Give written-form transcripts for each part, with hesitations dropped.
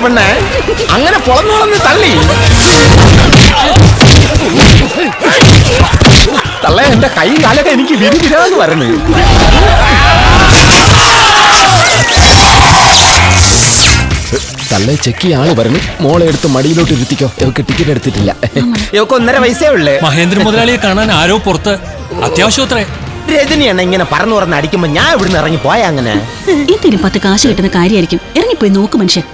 പെണ്ണെ, അങ്ങനെ പൊളന്നോളന്ന് തള്ളി. തള്ള എന്റെ കൈ കാലൊക്കെ എനിക്ക് വിരിവിരാന്ന് പറഞ്ഞു. തള്ളെ ചെക്ക് ചെയ്യാൻ ആള് പറഞ്ഞു. മോളെ എടുത്ത് മടിയിലോട്ട് ഇരുത്തിക്കോ, ഇവക്ക് ടിക്കറ്റ് എടുത്തിട്ടില്ല. ഇവക്ക് 1.5 വയസ്സേ ഉള്ളേ. മഹേന്ദ്രൻ മുതലാളിയെ കാണാൻ ആരോ പുറത്ത്. അത്യാവശ്യമത്രേ. രജനിയാണ് ഇങ്ങനെ പറന്നു പറഞ്ഞ് അടിക്കുമ്പോ ഞാൻ ഇവിടുന്ന് ഇറങ്ങി പോയാ അങ്ങനെ. ഇതിന് 10 കാശ് കിട്ടുന്ന കാര്യമായിരിക്കും. ഇറങ്ങിപ്പോയി നോക്ക് മനുഷ്യൻ.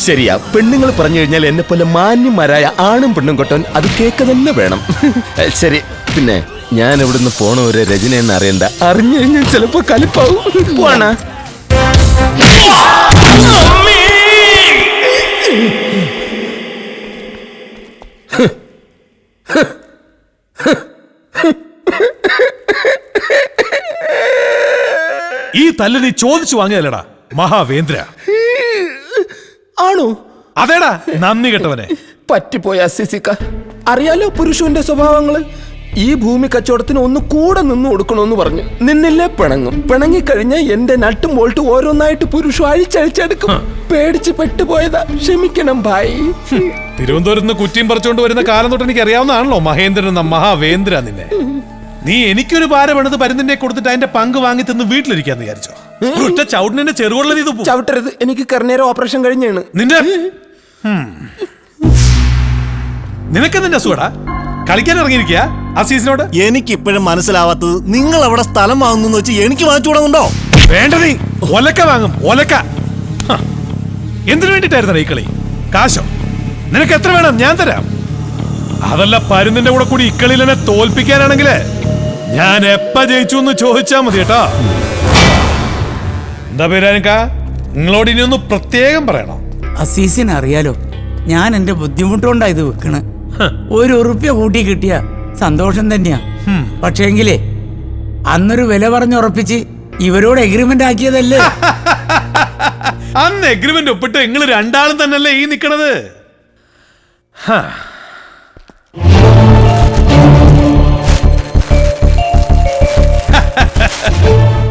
ശരിയാ, പെണ്ണുങ്ങൾ പറഞ്ഞു കഴിഞ്ഞാൽ എന്നെ പോലെ മാന്യന്മാരായ ആണും പെണ്ണും കൊട്ടൻ അത് കേക്ക് തന്നെ വേണം. ശരി, പിന്നെ ഞാൻ ഇവിടുന്ന് പോണ ഒരു രജന എന്ന് അറിയണ്ട. അറിഞ്ഞു കഴിഞ്ഞാൽ ചിലപ്പോ കലിപ്പാവും. പോണ ഈ തല്ല് നീ ചോദിച്ചു വാങ്ങിയല്ലടാ മഹാവേന്ദ്ര. ആണോ? അതേടാ നന്ദി കെട്ടവനെ. പറ്റിപ്പോയ സിസിക്ക, അറിയാലോ പുരുഷന്റെ സ്വഭാവങ്ങള്. ഈ ഭൂമി കച്ചവടത്തിന് ഒന്ന് കൂടെ നിന്ന് കൊടുക്കണമെന്ന് പറഞ്ഞു. നിന്നില്ലേ പിണങ്ങും. പിണങ്ങിക്കഴിഞ്ഞാൽ എന്റെ നട്ടും ബോൾട്ട് ഓരോന്നായിട്ട് പുരുഷ അഴിച്ചഴിച്ചെടുക്കും. പേടിച്ച് പെട്ടുപോയതാ, ക്ഷമിക്കണം ഭായി. തിരുവനന്തപുരത്ത് നിന്ന് കുറ്റിയും പറിച്ചുകൊണ്ട് വരുന്ന കാലം തൊട്ട് എനിക്ക് അറിയാവുന്നതാണല്ലോ മഹേന്ദ്രൻ എന്ന മഹാവേന്ദ്ര. നിന്നെ നീ എനിക്കൊരു ഭാരം എണത് പരുന്നിന്റെ കൊടുത്തിട്ട് അതിന്റെ പങ്ക് വാങ്ങി തിന്ന് വീട്ടിലിരിക്കാന്ന് വിചാരിച്ചോ? ഒറ്റ ചവിട്ടിനെ ചെറുകൊള്ള ഇത് ചവിട്ടരുത്, എനിക്ക് കർണേര ഓപ്പറേഷൻ കഴിഞ്ഞാണ്. നിന്റെ നിനക്ക് നിന്റെ അസുഖടാ കളിക്കാൻ ഇറങ്ങിയിരിക്കുക അസീസിനോട്. എനിക്കിപ്പോഴും മനസ്സിലാവാത്തത്, നിങ്ങൾ അവിടെ സ്ഥലം വാങ്ങുന്നു വെച്ച് എനിക്ക് വാങ്ങിച്ചു കൊടുക്കുന്നുണ്ടോ? വേണ്ട, നീ ഒലക്ക വാങ്ങും. ഒലക്ക എന്തിനു വേണ്ടിട്ടായിരുന്നു ഈ കളി? കാശോ? നിനക്ക് എത്ര വേണം? ഞാൻ തരാം. അതല്ല, പരുന്നിന്റെ കൂടെ കൂടി ഇക്കളിയിൽ എന്നെ തോൽപ്പിക്കാനാണെങ്കില് ഞാൻ എപ്പ ജയിച്ചു എന്ന് ചോദിച്ചാ മതി കേട്ടോ. എന്താ പേരാനിക്ക, നിങ്ങളോട് ഇനി ഒന്ന് പ്രത്യേകം പറയണം. അസീസിന് അറിയാലോ ഞാൻ എന്റെ ബുദ്ധിമുട്ടുകൊണ്ടാ ഇത് വെക്കണ്. 1 ഉറുപ്പ്യ കൂട്ടി കിട്ടിയ സന്തോഷം തന്നെയാ. പക്ഷേങ്കിലേ അന്നൊരു വില പറഞ്ഞുറപ്പിച്ച് ഇവരോട് എഗ്രിമെന്റ് ആക്കിയതല്ലേ. അന്ന് എഗ്രിമെന്റ് ഒപ്പിട്ട് നിങ്ങൾ രണ്ടാളും തന്നെയല്ലേ ഈ നിക്കണത്.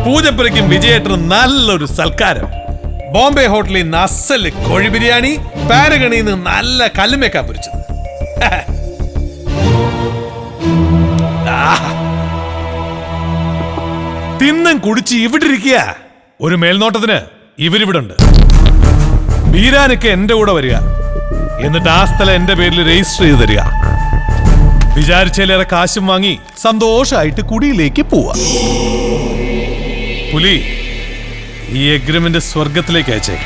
പൂജപ്പുരയ്ക്കും വിജയേട്ടനും നല്ലൊരു സൽക്കാരം. ബോംബെ ഹോട്ടലിൽ നിന്ന് അസല് കോഴി ബിരിയാണി, പാരഗണിയിൽ നിന്ന് നല്ല കല്ലുമേക്കാൻ പൊരിച്ചത്. തിന്നും കുടിച്ച് ഇവിടെ ഇരിക്കുക. ഒരു മേൽനോട്ടത്തിന് ഇവരിവിടെ ഉണ്ട്. ബീരാനൊക്കെ എന്റെ കൂടെ വരിക, എന്നിട്ട് ആ സ്ഥലം എന്റെ പേരിൽ രജിസ്റ്റർ ചെയ്ത് തരിക. വിചാരിച്ചേലേറെ കാശും വാങ്ങി സന്തോഷമായിട്ട് കുടിയിലേക്ക് പോവാ. പുലി, ഈ എഗ്രിമെന്റ് സ്വർഗത്തിലേക്ക് അയച്ചേക്ക.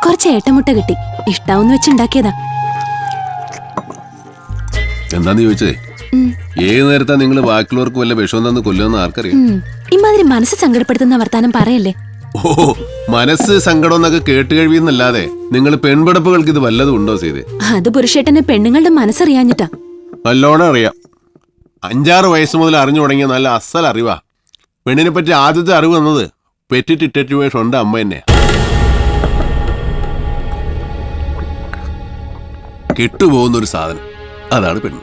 കുറച്ച് ഏട്ടമുട്ട കിട്ടി, ഇഷ്ടാവെന്ന് വെച്ചുണ്ടാക്കിയതാ. എന്താന്ന് ചോദിച്ചേ? ഏത് നേരത്താ നിങ്ങൾ ബാക്കിയുള്ളവർക്ക് വല്ല വിഷം തന്ന് കൊല്ലുമെന്ന് ആർക്കറിയാം? ഇമാതിരി മനസ്സ് സങ്കടപ്പെടുത്തുന്ന വർത്താനം പറയല്ലേ. ഓ, മനസ്സ് സങ്കടം എന്നൊക്കെ കേട്ട് കഴിയുന്നല്ലാതെ നിങ്ങൾ പെൺപിടപ്പുകൾക്ക് ഇത് വല്ലതും ഉണ്ടോ ചെയ്തേ? അത് പുരുഷേട്ടന് പെണ്ണുങ്ങളുടെ മനസ്സറിയാഞ്ഞിട്ടാ. നല്ലോണം അറിയാം. 5-6 വയസ്സ് മുതൽ അറിഞ്ഞു തുടങ്ങിയ നല്ല അസൽ അറിവാ. പെണ്ണിനെ പറ്റി ആദ്യത്തെ അറിവ് വന്നത് പെറ്റിട്ടിട്ടു വേഷം ഉണ്ട് അമ്മ തന്നെയാ. കെട്ടുപോകുന്നൊരു സാധനം, അതാണ് പെണ്ണ്.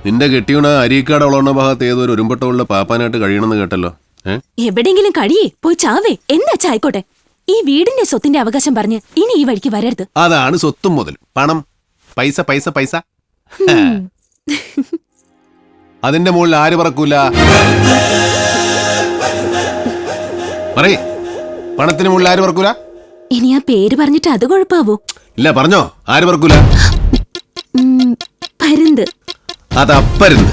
നിന്റെ കെട്ടിയോണ അരീക്കാട് വളർന്ന ഭാഗത്ത് ഏതൊരു ഉരുമ്പട്ടമുള്ള പാപ്പാനായിട്ട് കഴിയണമെന്ന് കേട്ടല്ലോ. എവിടെയെങ്കിലും കഴിയേ പോയി ചാവേ, എന്താ ആയിക്കോട്ടെ. ഈ വീടിന്റെ സ്വത്തിന്റെ അവകാശം പറഞ്ഞ് ഇനി ഈ വഴിക്ക് വരരുത്. അതാണ് സ്വത്തും മുതൽ പണം, പൈസ പൈസ പൈസ. അതിന്റെ മുകളിൽ ആര് പറക്കൂല? പറയേ, പണത്തിന് മുകളിൽ ആര് പറക്കൂല? ഇനി ആ പേര് പറഞ്ഞിട്ട് അത് കുഴപ്പാവോ? ഇല്ല, പറഞ്ഞോ, ആര് പറക്കൂല? പരുന്ത്. അതപ്പരുന്ത്.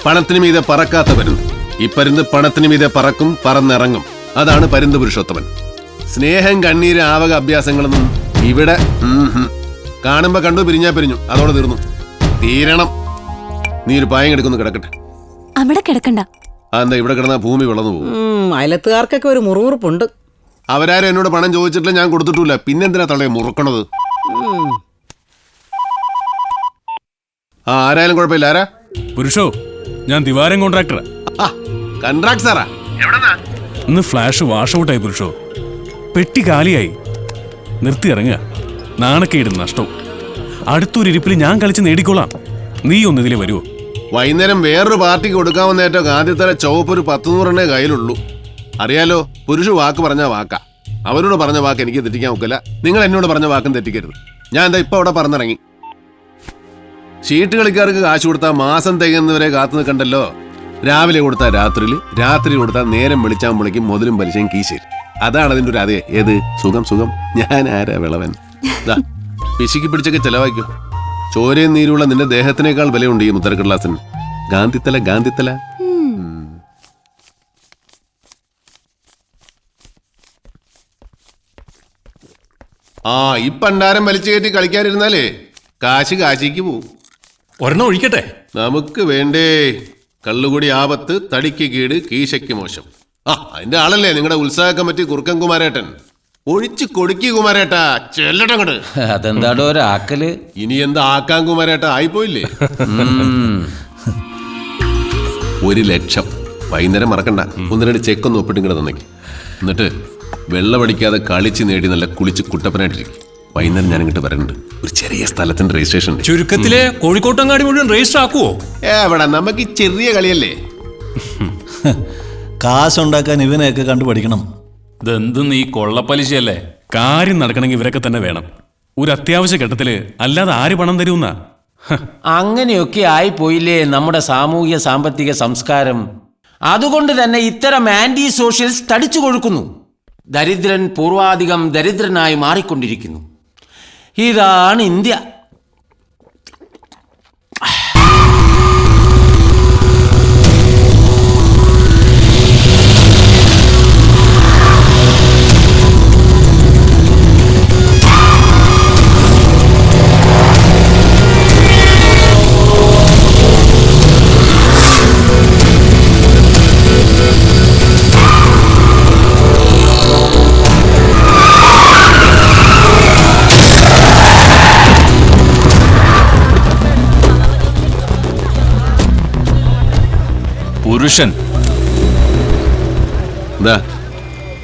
പണത്തിന് മീതെ പറക്കാത്ത പരുന്ത്. ഈ പരുന്ത് പണത്തിന് മീതെ പറക്കും, പറന്നിറങ്ങും. അതാണ് പരുന്ത് പുരുഷോത്തമൻ. സ്നേഹം, കണ്ണീര്, ആവക അഭ്യാസങ്ങളൊന്നും ഇവിടെ കാണുമ്പോ കണ്ടു, പിരിഞ്ഞാ പിരിഞ്ഞു, അതോടെ തീർന്നു. തീരണം. നീ ഒരു പായം കിടക്കുന്നു, കിടക്കട്ടെ. അവിടെ കിടക്കണ്ട, എന്താ ഇവിടെ കിടന്ന ഭൂമി വിളന്നു പോകും? അയലത്തുകാർക്കൊക്കെ ഒരു മുറുമുറുപ്പുണ്ട്. അവരാരും എന്നോട് പണം ചോദിച്ചിട്ടില്ല, ഞാൻ കൊടുത്തിട്ടില്ല. പിന്നെന്തിനാ തള്ളയെ മുറുക്കണത്? ആരായാലും കുഴപ്പമില്ല. ആരാ? പുരുഷോ, ഞാൻ ദിവാരം കോൺട്രാക്ടറാ. കൺട്രാക്ട് സാറാ? ഇന്ന് ഫ്ലാഷ് വാഷ് ഔട്ടായി പുരുഷോ. പെട്ടി കാലിയായി. നിർത്തി ഇറങ്ങുക. നാണക്കേടും നഷ്ടവും. അടുത്തൊരു ഇരിപ്പിൽ ഞാൻ കളിച്ച് നേടിക്കോളാം. നീ ഒന്നിതിലെ വരുമോ? വൈകുന്നേരം വേറൊരു പാർട്ടിക്ക് കൊടുക്കാമെന്നേറ്റോ ആദ്യത്തെ ചുവപ്പ് ഒരു 100 കയ്യിലുള്ളൂ. അറിയാലോ, പുരുഷ വാക്ക് പറഞ്ഞ വാക്കാ. അവരോട് പറഞ്ഞ വാക്ക് എനിക്ക് തെറ്റിക്കാൻ ഒക്കില്ല. നിങ്ങൾ എന്നോട് പറഞ്ഞ വാക്കും തെറ്റിക്കരുത്. ഞാൻ എന്താ ഇപ്പൊ അവിടെ പറഞ്ഞിറങ്ങി. ഷീട്ട് കളിക്കാർക്ക് കാശ് കൊടുത്താൽ മാസം തികയുന്നവരെ കാത്തു നിൽക്കണ്ടല്ലോ. രാവിലെ കൊടുത്താൽ രാത്രിയിൽ, രാത്രി കൊടുത്താൽ നേരം വെളിച്ചാകുമ്പോഴേക്കും മുതലും പലിശയും കീശയിൽ. അതാണ് അതിൻ്റെ ഒരു അതേ. ഏത് സുഖം സുഖം. ഞാൻ ആരാ വിളവൻ? പിശുക്കി പിടിച്ചൊക്കെ ചെലവാക്കോ. ചോരയും നീരുള്ള നിന്റെ ദേഹത്തിനേക്കാൾ വിലയുണ്ട് ഈ മുത്തരക്കടലാസിന്. ഗാന്ധിത്തല ഗാന്ധിത്തല. ഈ പണ്ടാരം വലിച്ചു കയറ്റി കളിക്കാതിരുന്നാലേ കാശ് കാശിക്ക് പോവും. ഒരെണ്ണം ഒഴിക്കട്ടെ? നമുക്ക് വേണ്ടേ. കള്ളുകൂടി ആപത്ത്, തടിക്ക് കേട്, കീശയ്ക്ക് മോശം. അതിന്റെ ആളല്ലേ നിങ്ങളുടെ ഉത്സാഹ കമ്മിറ്റി കുറുക്കൻ കുമാരേട്ടൻ. ഒഴിച്ച് കൊടുക്കി കുമാരേട്ടാ, ചെല്ലട്ടങ്ങട്. അതെന്താടോ ഒരാക്കല്? ഇനി എന്താ ആക്കാൻ കുമാരേട്ടാ? ആയിപ്പോയില്ലേ? 1,00,000 വൈകുന്നേരം മറക്കണ്ട. 1-2 ചെക്കൊന്ന് ഒപ്പിട്ടിങ്ങടെ തന്നേക്ക്. എന്നിട്ട് വെള്ളമടിക്കാതെ കളിച്ച് നേടി നല്ല കുളിച്ച് കുട്ടപ്പനായിട്ടിരിക്കും. വൈകുന്നേരം ഞാൻ ഇങ്ങോട്ട് വരുന്നുണ്ട്. ഒരു ചെറിയ സ്ഥലത്തിന്റെ രജിസ്ട്രേഷൻ. ചുരുക്കത്തില് കോഴിക്കോട്ടങ്ങാടി മുഴുവൻ രജിസ്റ്റർ ആക്കുവോ? എവിടെ, നമുക്ക് ഈ ചെറിയ കളിയല്ലേ. കാശുണ്ടാക്കാൻ ഇവനെയൊക്കെ കണ്ടുപഠിക്കണം. ഇതെന്തും ഈ കൊള്ളപ്പലിശയല്ലേ? കാര്യം നടക്കണമെങ്കിൽ ഇവരൊക്കെ തന്നെ വേണം. ഒരു അത്യാവശ്യ ഘട്ടത്തില്. അല്ലാതെ ആര് പണം തരുന്ന? അങ്ങനെയൊക്കെ ആയിപ്പോയില്ലേ നമ്മുടെ സാമൂഹ്യ സാമ്പത്തിക സംസ്കാരം. അതുകൊണ്ട് തന്നെ ഇത്തരം ആന്റി സോഷ്യൽസ് തടിച്ചു കൊഴുക്കുന്നു. ദരിദ്രൻ പൂർവാധികം ദരിദ്രനായി മാറിക്കൊണ്ടിരിക്കുന്നു. ഇതാണ് ഇന്ത്യ. പുരുഷൻ എന്താ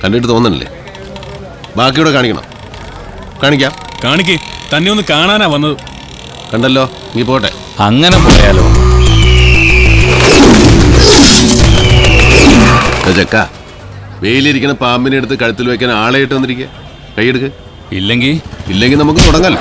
കണ്ടിട്ട് തോന്നണില്ലേ? ബാക്കിയോടെ കാണിക്കണം. കാണിക്കാം. കാണിക്കേ. തന്നെ ഒന്ന് കാണാനാ വന്നത്. കണ്ടല്ലോ, നീ പോട്ടെ. അങ്ങനെ പോയാലോ? ചക്ക, വെയിലിരിക്കണ പാമ്പിനെ എടുത്ത് കഴുത്തിൽ വെക്കാൻ ആളെ ഇട്ട് വന്നിരിക്കുക. കൈയെടുക്ക്. ഇല്ലെങ്കിൽ നമുക്ക് തുടങ്ങാലോ.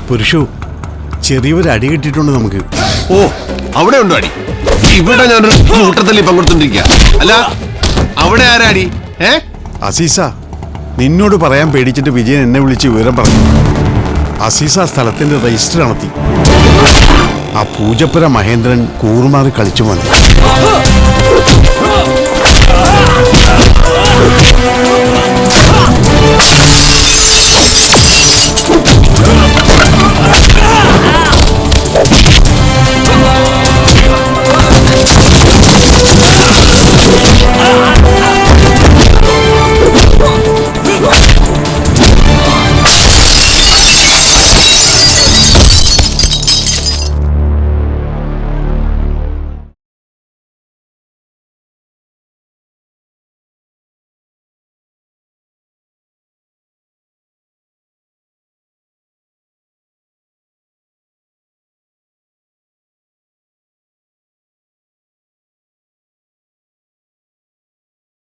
പുരുഷു, ചെറിയൊരു അടി കിട്ടിയിട്ടുണ്ട് നമുക്ക്. ഓ, അവിടെ ഉണ്ടോ അടി? ഇവിടെ ഞാനൊരു കൂട്ടത്തിൽ പങ്കെടുത്തോണ്ടിരിക്കുക. അല്ല, അവിടെ ആരാ അടി? അസീസ, നിന്നോട് പറയാൻ പേടിച്ചിട്ട് വിജയൻ എന്നെ വിളിച്ച് വിവരം പറഞ്ഞു. അസീസ സ്ഥലത്തിന്റെ രജിസ്റ്റർ നടത്തി. ആ പൂജപ്പുര മഹേന്ദ്രൻ കൂറുമാറി കളിച്ചു വന്നു.